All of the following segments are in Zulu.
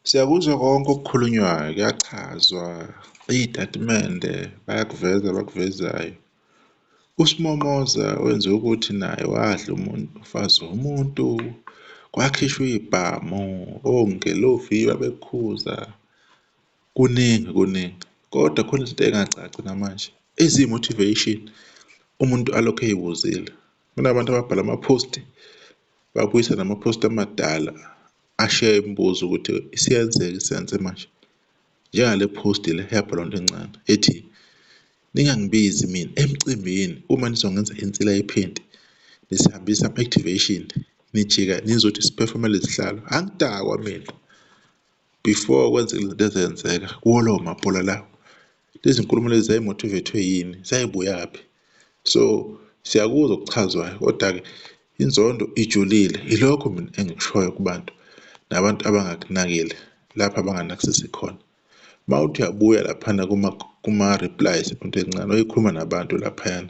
Siyakuzwa konke okukhulunywayo, kuyachazwa, iy'tatimende bayakuveza abakuvezayo. USimomoza wenze ukuthi naye wadla umfazi womuntu, kwakhishwa iy'bhamu, ongelovi babekhuza, kuningi. Kodwa khona izinto ey'ngacaci namanje, eziyi-motivation umuntu alokhu ey'buzile. Kunabantu ababhala amaphosti, babuyisa namaphosti amadala, asheya imibuzo ukuthi isiyenzeka isenze manje. Njengale phosti le eyabhalwa into encane ethi, ningangibizi mina emcimbini uma nizongenza insila yephenti, nisihambisa ama-activation, nijika nizothi siphefomele izihlalo. Angidakwa mina before kwenzeka izinto ezenzeka kuwo lawo mabhola lawo. Lezi nkulumo lezi zayimotivethwe yini? Zayibuyaphi? So siyakuzwa okuchazwayo, kodwa-ke inzondo ijulile. Ilokho mina engikushoyo kubantu nabantu abangakunakile lapha abanganakisisi khona. Mawuthi uyabuya laphana kuma-replies into encane, wayekhuluma nabantu laphayana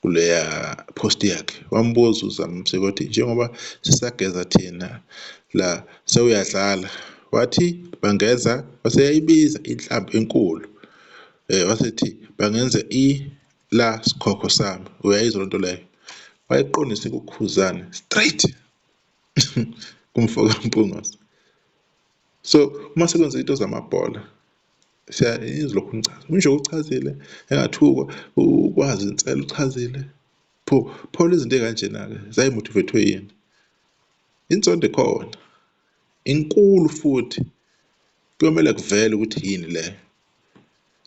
kuleya post yakhe, wambuza uZama ukuthi njengoba sisageza thina la sewuyadlala, wathi bangeza waseyayibiza inhlamvu enkulu, wasethi bangenza la sikhokho sami. Uyayizwa lento leyo, wayeqondise kuKhuzani straight kumfoka Mpungose. So uma sekwenza into zamabhola, siyayizwa lokhu ngichaza, ngisho ukuchazile engathukwa ukwazi insela uchazile. Pho lezi zinto ey'kanjena-ke zayimotivethwe yini? Inzondo ikhona inkulu futhi kuyomele kuvele ukuthi yini leyo.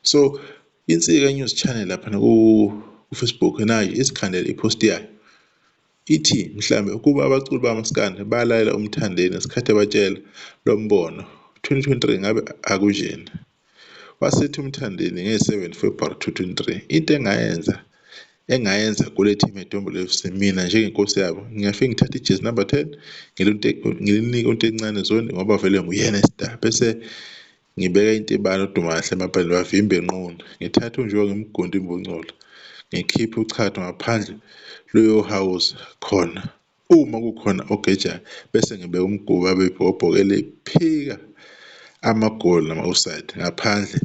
So insika News Channel laphana ku-Facebook nayo isikhandela iposti yayo ithi mhlambe ukuba abaculi bamaskandi balalela uMthandeni ngesikhathi ebatshela lo mbono 2023 ngabe akunjena. Wasithi uMthandeni nge-7 February 2023 into engayenza kule team eDombolo FC, mina njengenkosi yabo ngingafike ngithathe ijezi number 10 ngilinike into encane Zondi ngoba vele nguyena istar, bese ngibeka intibalo uDumahle emapalini bavimbe enqunu, ngithathe unjoko ngimgunde imbongcolo, ngikhiphe uchacho ngaphandle loyo house khona uma kukhona ogejayo, bese ngibeka umgubo abebhobhokele iphika amagoli nama-offside ngaphandle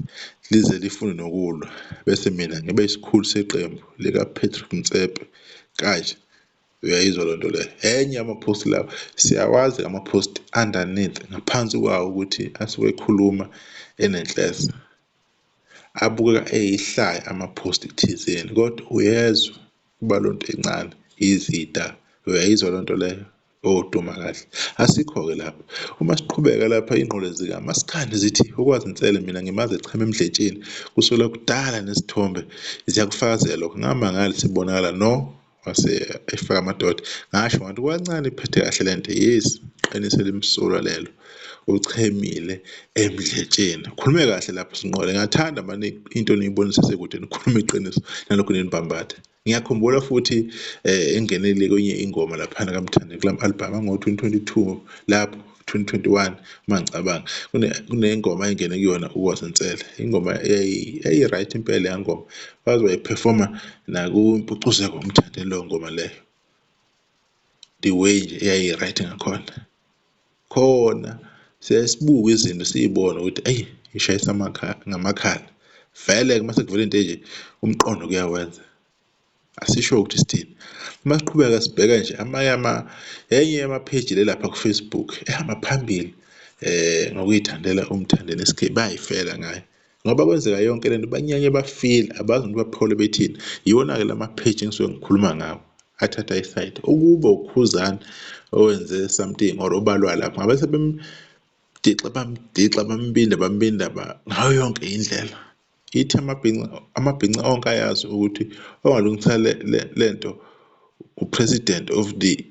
lize lifune nokulwa, bese mina ngibe isikhulu seqembu likaPatrick Motsepe kanje. Uyayizwa loo nto leyo. Enye yamaphosti lawo, siyawazi amaphosti underneath ngaphansi kwawo ukuthi asuke ekhuluma enenhleza, abukeka eyihlaya amaphosti thizeni, kodwa uyezwa kuba loo nto encane izida. Uyayizwa loo nto leyo? Duma kahle. Asikho-ke lapho. Uma siqhubeka lapha ingqondo zikamaskandi zithi ukwazi insele mina ngimaze echama emdletsheni kusukela kudala nesithombe ziyakufakazela lokho. Ngamangala sibonakala no wase efaka amadoda. Ngasho ngathi kwancane iphethe kahle lento. Yes, qinise limsulwa lelo. Uchemile emdletsheni. Khulume kahle lapho Sinqole. Ngathanda manje into niyibonisa sekude nikhuluma iqiniso nalokho ninibambathe. Ngiyakhumbula futhi engenele kwenye ingoma laphana kaMthande kula album ngo-2022 lapho 2021 mangicabanga kunengoma engene kuyona ukwazi insele. Ingoma eyi-right impela yangoma. Waze wayiperforma nakumpucuzeko uMthande leyo ngoma leyo. The way nje eyayi-right ngakhona. Khona siyasibuka izinto siyibone ukuthi eyi ishayisa ngamakhala. Vele-ke mase kuvela into nje umqondo kuyawenza. Asisho ukuthi sithini. Uma siqhubeka sibheka nje enye yamapheji le lapha ku-Facebook ehamba phambili ngokuyithandela uMthandeni SK bayayifela ngayo. Ngoba kwenzeka yonke lento banyanye bafile abazi ukuthi baphole bethini. Yiwona-ke lamapheji engisuke ngikhuluma ngawo athatha iside. Ukuba uKhuzani owenze something or obalwa lapho ngabe sebemdixa bambinda ngayo yonke indlela. Ithi amabhinca onke ayazi ukuthi ongalungisa lento u-president of the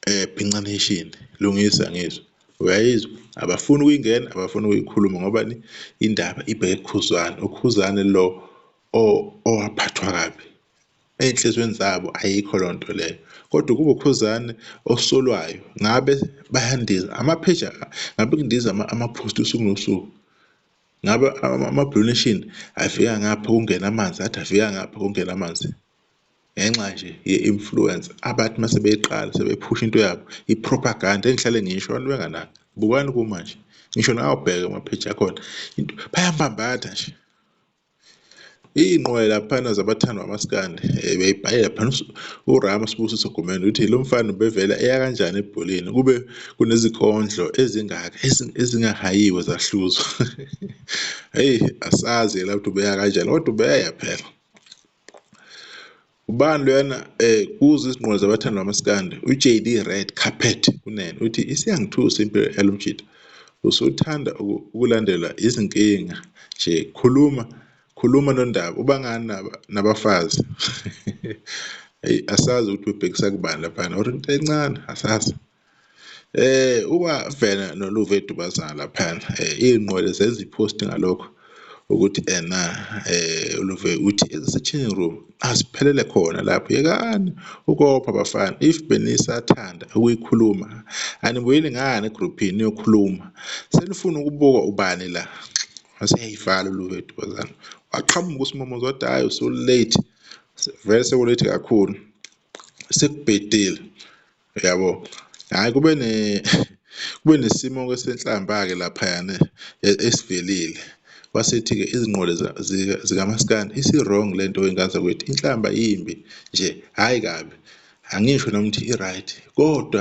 Bhinca Nation, lungisa ngizwe. Uyayizwa? Abafuni ukuyingena, abafuni ukuyikhuluma ngoba indaba ibheke kuKhuzani. uKhuzani lo owaphathwa kabi. Ey'nhlizweni zabo ayikho loo nto leyo. Kodwa kube uKhuzani osolwayo ngabe bayandiza amapheji, ngabe kundiza amaphosti usuku nosuku. Ngabe ama-Blue Nation afika ngapha kungena amanzi, athi afika ngapha kungena amanzi. Ngenxa nje ye-influence abathi mase beyiqala sebephusha into yabo, i-propaganda engihlale ngisho abantu benganaki. bukani kumanje ngisho nawubheka amapage akhona into bayambambatha nje iy'nqwele laphana zabathandwa bamaskandi beyibhalela phana uRama Sibusiso Gumede uthi lo mfana ubevela eya kanjani ebholeni kube kunezikondlo ezingaka ezingahayiwe zahluzwa hey asazi la ukuthi ubeya kanjani kodwa ubeya phela ubani loyana kuzo izinqola zabathandwa bamaskandi uJD Red Carpet kunene uthi isiyangithusa impilo yalomjida usuthanda ukulandela izinkinga nje khuluma nondaba ubangani nabafazi hey asazi ukuthi ubhekisa kubani laphana or into encane asazi ukwavela noLuve Dubazana laphana iy'nqwele zenza ipost ngalokho ukuthi uLuve uthi ese-changing room asiphelele khona lapho yekani ukopha bafana if benisathanda ukuyikhuluma anibuyeli ngani egroupini niyokhuluma senifuna ukubuka ubani la waseyivala uLuve Dubazana waqhamuka uSimomoza wathi hayi usulate vele sekulate kakhulu sekubhedile yabo hayi kube nesimo senhlamba ke laphayana esivelile wasithi-ke izinqole zikaMaskandi isi-wrong lento wengaza kwethu inhlamba yimbi nje hhayi kabi angisho nami ukuthi i-right kodwa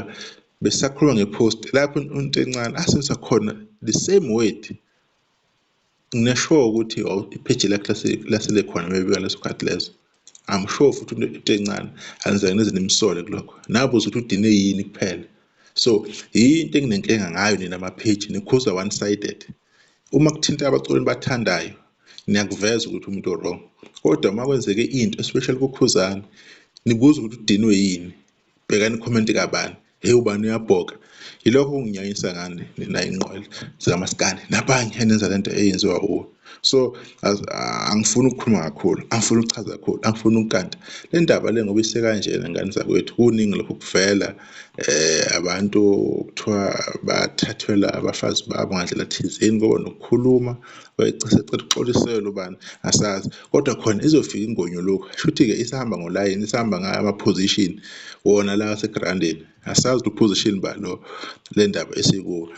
besisakhuluma ngepost lapho into encane asebenzisa khona the same word nginasure ukuthi ipage lakhe lasele khona maybe ngaleso khathi leso I'm sure futhi into encane anizake nize nimsole kulokho nabuza ukuthi udine yini kuphela so into enginenkinga ngayo nina ama-page nikhuza one sided uma kuthinta abaculi bathandayo niyakuveza ukuthi umuntu wrong kodwa uma kwenzeke into especially kukhuzana nibuza ukuthi udinwe yini bhekani i-comment kabani hey ubani uyabhoka yilokho kunginyanyisa ngani nina inqwele zikaMaskandi nabanye enenza lento eyenziwa uwe so angifuni ukukhuluma kakhulu angifuni ukuchaza kakhulu angifuni ukukanta le ndaba le ngoba isekanjena ngani zakwethu kuningi lokho kuvela abantu kuthiwa bathathwela abafazi babo ngandlela thizeni ngoba nokukhuluma bayicisa ukuxolisela ubani asazi kodwa khona izofika ingonyo lokho shuthi-ke isahamba ngolayini isahamba ngama-position wona la asegrandini asazi ukuthi uposition ba lo le ndaba esikuwo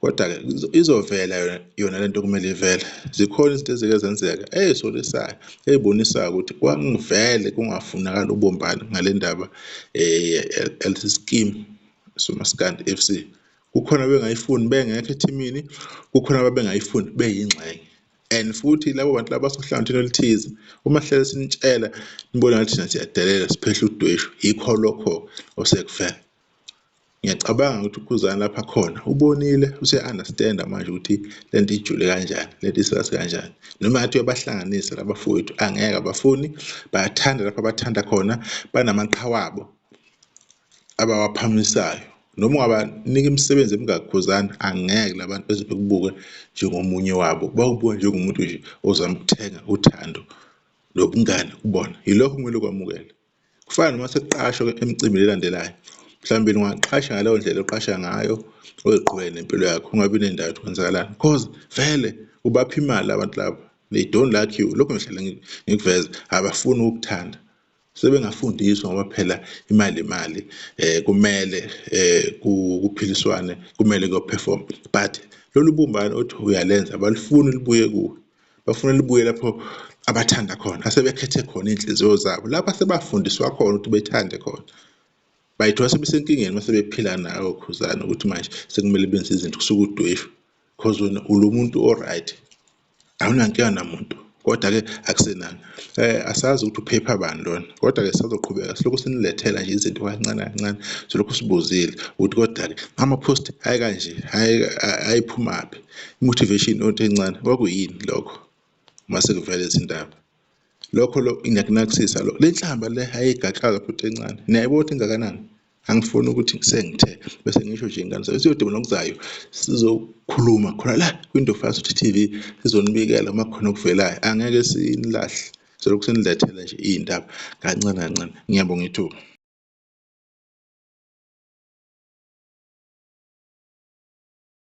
kodwa-ke izovela yona lento kumele ivele zikhona izinto ezike zenzeka ey'solisayo ey'bonisayo ukuthi kwangivele kungafunakali ubumbano ngale ndaba lesi scheme soMaskandi FC kukhona bengayifuni bengekho ethimini kukhona ababengayifuni beyingxenye and futhi labo bantu laba sohlangothini oluthize uma hlele sinitshela nibona ngathi thina siyadelela siphehla udweshu yikho lokho osekuvela ngiyacabanga ukuthi ukhuzana lapha khona ubonile use-understand manje ukuthi lento ijule kanjani lento isirasi kanjani noma ngathi uyabahlanganisa labafowethu angeke abafuni bayathanda lapho abathanda khona banamaqha wabo abawaphamisayo noma ungabanika imisebenzi emingakakhuzana angeke labantu beze bekubuke njengomunye wabo bawubuka njengomuntu nje ozama ukuthenga uthando nobungane kubona yilokho kumele kwamukela kufana noma sekuqashwa emicimbini elandelayo mhlawumbe ungaqasha ngaleyo ndlela oqasha ngayo oyiqhubeke nempilo yakho ungabi nendawo ukuthi kwenzakalani because vele ubapha imali abantu labo they don't like you lokho ngihlala ngikuveza abafuni ukukuthanda sebengafundiswa ngoba phela imali kumele kuphiliswane kumele kuyoperform but lolu bumbano othi uyalenza abalifuni libuye kuwe bafuna libuye lapho abathanda khona asebekhethe khona inhliziyo zabo lapho sebafundiswa khona ukuthi bethande khona bayithiwa sebesenkingeni mase bephila nayo khuzana ukuthi manje sekumele benze izinto kusuka udweshu because wena umuntu alright awunankinga namuntu kodwa-ke akusenani asazi ukuthi uphepha bani lona kodwa-ke sisazoqhubeka silokhu sinilethela nje izinto kancane kancane silokhu sibuzile ukuthi kodwa-ke ama-post hayi kanje ayiphumaphi i-motivation onto encane kwakuyini lokho mase kuvela izindaba lokho inyakunakisisa le nhlamba le ayigaxaza futhi encane niyayibona ukuthi ingakanani angifuni ukuthi sengithe bese ngisho nje ingane siyoduma nokuzayo sizokhuluma khona la kwiNdofast TV sizonibikela uma khona okuvelayo angeke sinilahle silokhu sinilethela nje iy'ndaba kancane kancane ngiyabonga ithuba.